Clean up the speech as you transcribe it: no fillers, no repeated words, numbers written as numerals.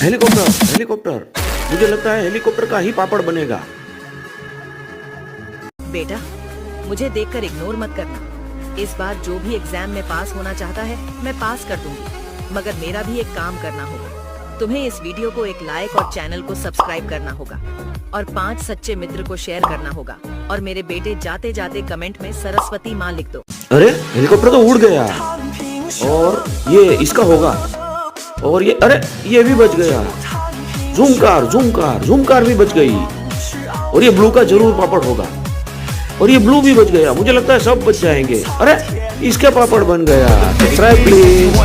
Helicopter helicopter, मुझे लगता है हेलीकॉप्टर का ही पापड़ बनेगा। बेटा, मुझे देखकर इग्नोर मत करना। इस बार जो भी एग्जाम में पास होना चाहता है मैं पास कर दूंगी, मगर मेरा भी एक काम करना होगा। तुम्हें इस वीडियो को एक लाइक और चैनल को सब्सक्राइब करना होगा और 5 सच्चे मित्र को शेयर करना होगा। और मेरे बेटे जाते जाते कमेंट में सरस्वती माँ लिख दो। अरे हेलीकॉप्टर तो उड़ गया, और ये इसका होगा, और ये अरे ये भी बच गया। जूम कार भी बच गई, और ये ब्लू का जरूर पापड़ होगा, और ये ब्लू भी बच गया। मुझे लगता है सब बच जाएंगे। अरे इसका पापड़ बन गया। Subscribe please.